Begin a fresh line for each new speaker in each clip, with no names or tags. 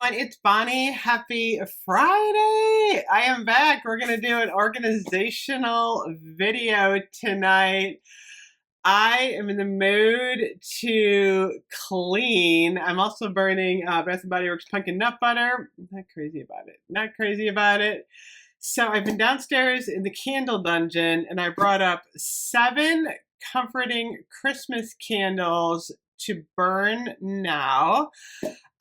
And it's Bonnie. Happy Friday. I am back. We're going to do an organizational video tonight. I am in the mood to clean. I'm also burning Bath& Body Works pumpkin nut butter. Not crazy about it. Not crazy about it. So I've been downstairs in the candle dungeon and I brought up 7 comforting Christmas candles to burn now.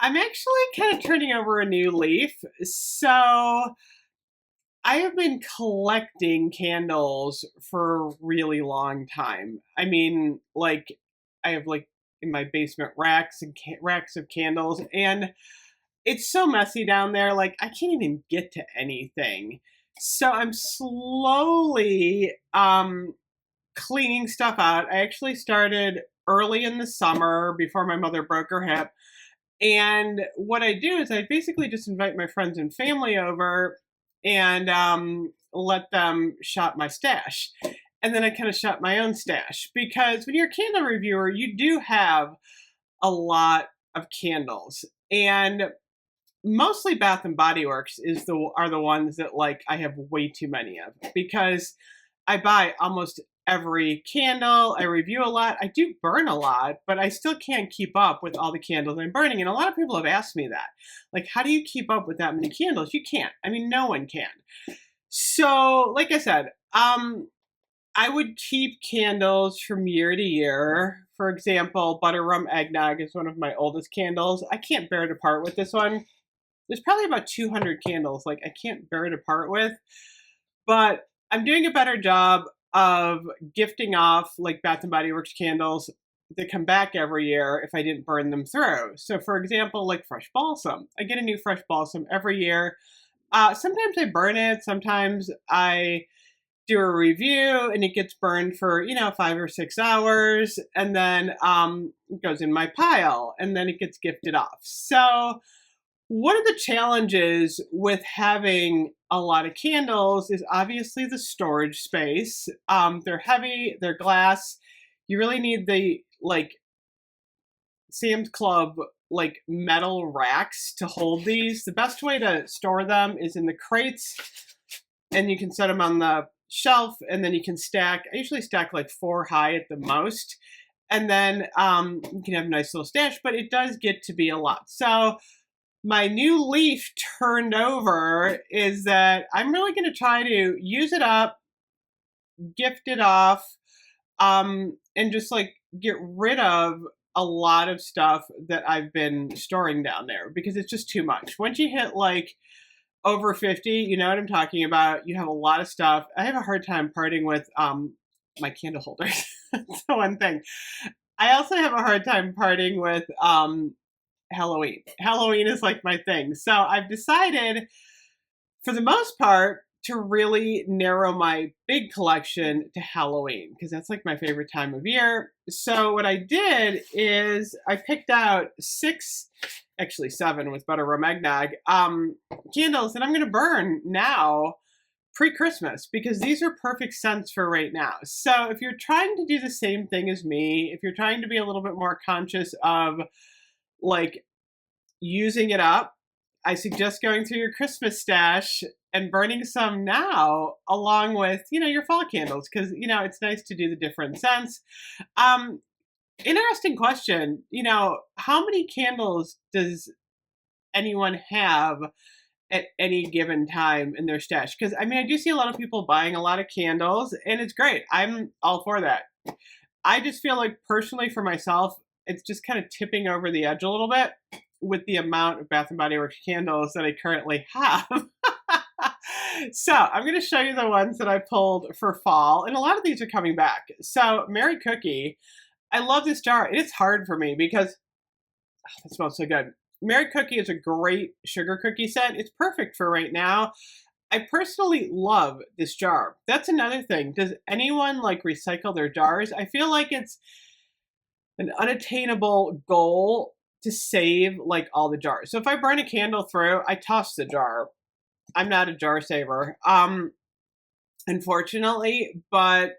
I'm actually kind of turning over a new leaf. So I have been collecting candles for a really long time. I mean, like, I have like in my basement racks and racks of candles, and it's so messy down there. Like, I can't even get to anything. So I'm slowly cleaning stuff out. I actually started early in the summer before my mother broke her hip. And what I do is I basically just invite my friends and family over and let them shop my stash. And then I kind of shop my own stash because when you're a candle reviewer, you do have a lot of candles. And mostly Bath and Body Works are the ones that like I have way too many of because I buy almost every candle. I review a lot. I do burn a lot, but I still can't keep up with all the candles I'm burning. And a lot of people have asked me that. Like, how do you keep up with that many candles? You can't. I mean, no one can. So, like I said, I would keep candles from year to year. For example, Butter Rum Eggnog is one of my oldest candles. I can't bear to part with this one. There's probably about 200 candles like I can't bear to part with. But I'm doing a better job of gifting off like Bath and Body Works candles that come back every year if I didn't burn them through. So for example, like fresh balsam. I get a new fresh balsam every year. Sometimes I burn it. Sometimes I do a review and it gets burned for, 5 or 6 hours. And then it goes in my pile and then it gets gifted off. So one of the challenges with having a lot of candles is obviously the storage space. They're heavy, they're glass. You really need the like Sam's Club like metal racks to hold these. The best way to store them is in the crates, and you can set them on the shelf, and then you can stack. I usually stack like 4 high at the most, and then you can have a nice little stash. But it does get to be a lot. So my new leaf turned over is that I'm really going to try to use it up, gift it off, and just like get rid of a lot of stuff that I've been storing down there because it's just too much. Once you hit like over 50, you know what I'm talking about. You have a lot of stuff. I have a hard time parting with my candle holders. That's the one thing. I also have a hard time parting with Halloween. Halloween is like my thing. So I've decided, for the most part, to really narrow my big collection to Halloween because that's like my favorite time of year. So what I did is I picked out 6, actually 7 with Butter Rum Eggnog, candles that I'm going to burn now pre-Christmas because these are perfect scents for right now. So if you're trying to do the same thing as me, if you're trying to be a little bit more conscious of like using it up, I suggest going through your Christmas stash and burning some now along with, your fall candles because, it's nice to do the different scents. Interesting question. How many candles does anyone have at any given time in their stash? Because, I do see a lot of people buying a lot of candles and it's great. I'm all for that. I just feel like personally for myself, it's just kind of tipping over the edge a little bit with the amount of Bath and Body Works candles that I currently have. So I'm going to show you the ones that I pulled for fall, and a lot of these are coming back. So Merry Cookie, I love this jar, and it's hard for me because it smells so good. Merry Cookie is a great sugar cookie scent. It's perfect for right now. I personally love this jar. That's another thing. Does anyone like recycle their jars? I feel like it's an unattainable goal to save like all the jars. So if I burn a candle through, I toss the jar. I'm not a jar saver, unfortunately, but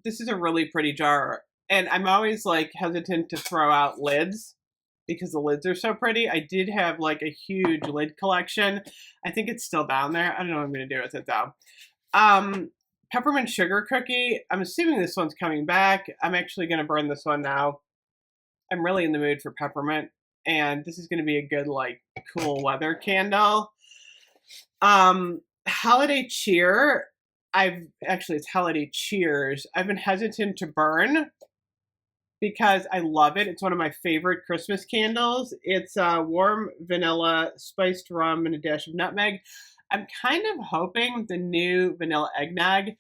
this is a really pretty jar. And I'm always like hesitant to throw out lids because the lids are so pretty. I did have like a huge lid collection. I think it's still down there. I don't know what I'm going to do with it though. Peppermint sugar cookie. I'm assuming this one's coming back. I'm actually going to burn this one now. I'm really in the mood for peppermint, and this is going to be a good like cool weather candle. Holiday cheer. It's holiday cheers. I've been hesitant to burn because I love it. It's one of my favorite Christmas candles. It's warm vanilla, spiced rum, and a dash of nutmeg. I'm kind of hoping the new vanilla eggnog,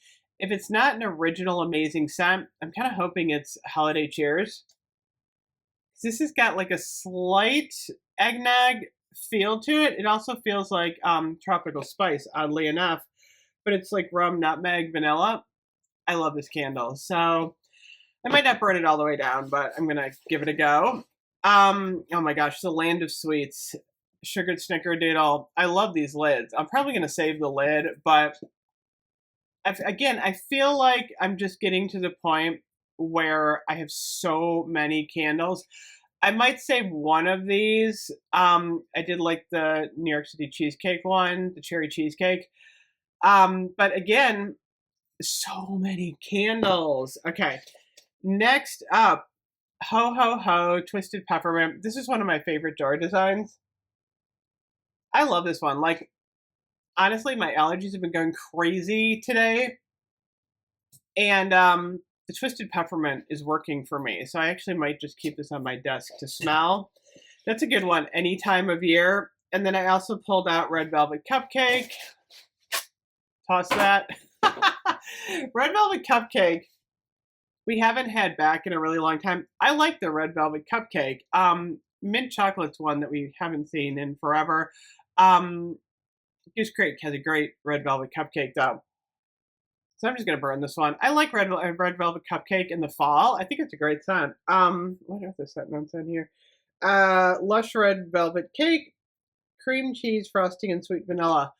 if it's not an original amazing scent, I'm kind of hoping it's holiday cheers. This has got like a slight eggnog feel to it. It also feels like tropical spice, oddly enough, but it's like rum, nutmeg, vanilla. I love this candle. So I might not burn it all the way down, but I'm gonna give it a go. Oh my gosh, the land of sweets, sugared snickerdoodle. I love these lids. I'm probably gonna save the lid, but I feel like I'm just getting to the point where I have so many candles. I might save one of these. I did like the New York City cheesecake one, the cherry cheesecake. But again, so many candles. Okay, next up, Ho Ho Ho Twisted Peppermint. This is one of my favorite jar designs. I love this one. Like, honestly, my allergies have been going crazy today. And the Twisted Peppermint is working for me. So I actually might just keep this on my desk to smell. That's a good one any time of year. And then I also pulled out Red Velvet Cupcake. Toss that. Red Velvet Cupcake, we haven't had back in a really long time. I like the Red Velvet Cupcake. Mint chocolate's one that we haven't seen in forever. Goose Creek has a great Red Velvet Cupcake though. So I'm just going to burn this one. I like Red Velvet Cupcake in the fall. I think it's a great scent. What is this scent notes in here? Lush Red Velvet Cake, cream cheese frosting, and sweet vanilla.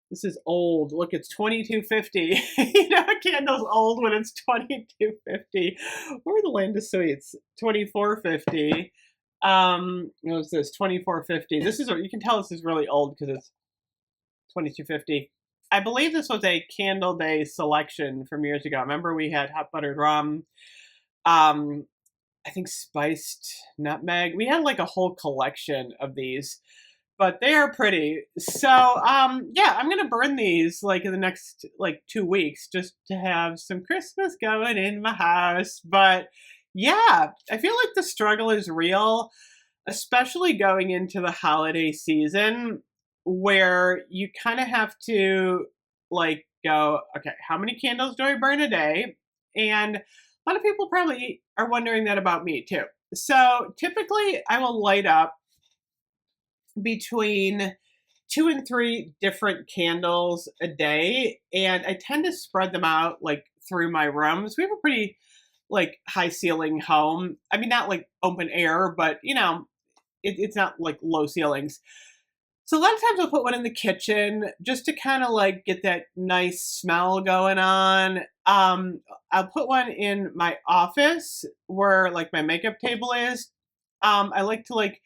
This is old. Look, it's $22.50. You know, a candle's old when it's $22.50. Where are the land of sweets? $24.50. What was this? $24.50. This is, you can tell this is really old because it's $22.50. I believe this was a Candle Day selection from years ago. Remember we had hot buttered rum, I think spiced nutmeg. We had like a whole collection of these, but they are pretty. So yeah, I'm gonna burn these like in the next like 2 weeks just to have some Christmas going in my house. But yeah, I feel like the struggle is real, especially going into the holiday season, where you kind of have to like go, okay, how many candles do I burn a day? And a lot of people probably are wondering that about me too. So typically I will light up between 2 and 3 different candles a day, and I tend to spread them out like through my rooms. We have a pretty like high ceiling home. I mean, not like open air, but you know, it's not like low ceilings. So a lot of times I'll put one in the kitchen just to kind of like get that nice smell going on. I'll put one in my office where like my makeup table is. I like to like,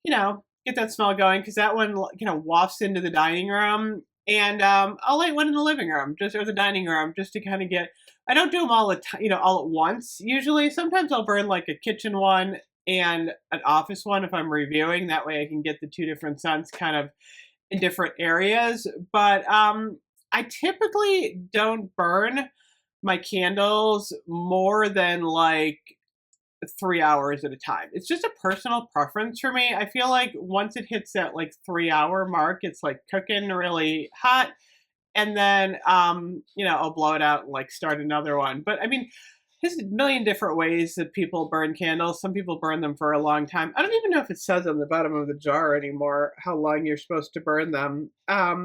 you know, get that smell going because that one, you know, wafts into the dining room. And I'll light one in the living room, just or the dining room, just to kind of get. I don't do them all you know, all at once. Usually, sometimes I'll burn like a kitchen one and an office one if I'm reviewing. That way I can get the 2 different scents kind of in different areas. But I typically don't burn my candles more than like 3 hours at a time. It's just a personal preference for me. I feel like once it hits that like 3 hour mark, it's like cooking really hot. And then, you know, I'll blow it out and like start another one. But I mean, there's a million different ways that people burn candles. Some people burn them for a long time. I don't even know if it says on the bottom of the jar anymore how long you're supposed to burn them. I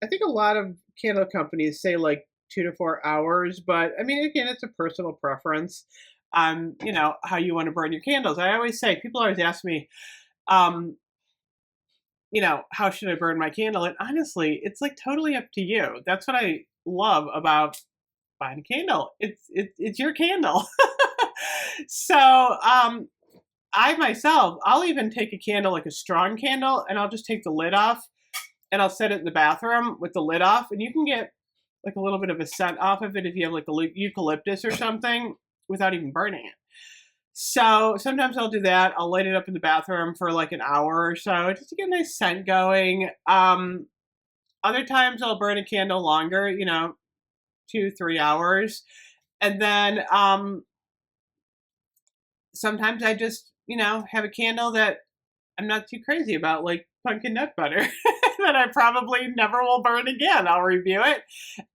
think a lot of candle companies say like 2 to 4 hours, but I mean, again, it's a personal preference on, you know, how you want to burn your candles. I always say, people always ask me, you know, how should I burn my candle? And honestly, it's like totally up to you. That's what I love about buying a candle. It's your candle. So I myself, I'll even take a candle, like a strong candle, and I'll just take the lid off and I'll set it in the bathroom with the lid off, and you can get like a little bit of a scent off of it if you have like a eucalyptus or something without even burning it. So sometimes I'll do that. I'll light it up in the bathroom for like an hour or so just to get a nice scent going. Other times I'll burn a candle longer, 2-3 hours. And then sometimes I just, have a candle that I'm not too crazy about, like pumpkin nut butter, that I probably never will burn again. I'll review it.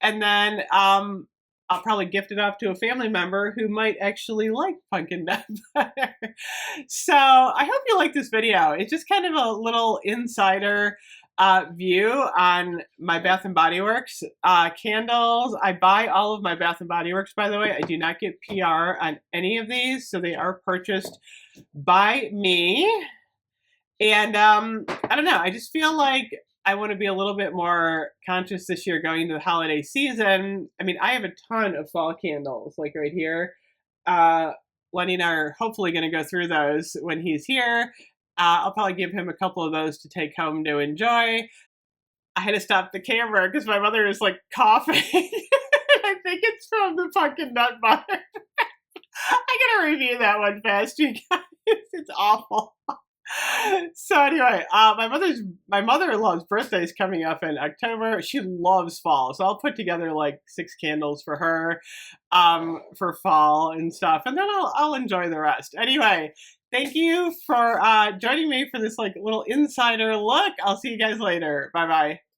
And then I'll probably gift it off to a family member who might actually like pumpkin nut butter. So I hope you like this video. It's just kind of a little insider view on my Bath and Body Works candles. I buy all of my Bath and Body Works, by the way. I do not get PR on any of these, so they are purchased by me. And I don't know, I just feel like I want to be a little bit more conscious this year going into the holiday season. I mean, I have a ton of fall candles, like right here. Lenny and I are hopefully going to go through those when he's here. I'll probably give him a couple of those to take home to enjoy. I had to stop the camera because my mother is like coughing. I think it's from the pumpkin nut butter. I gotta review that one fast, you guys. It's awful. So anyway, my mother-in-law's birthday is coming up in October. She loves fall, so I'll put together like 6 candles for her for fall and stuff, and then I'll enjoy the rest. Anyway, thank you for joining me for this like little insider look. I'll see you guys later. Bye bye.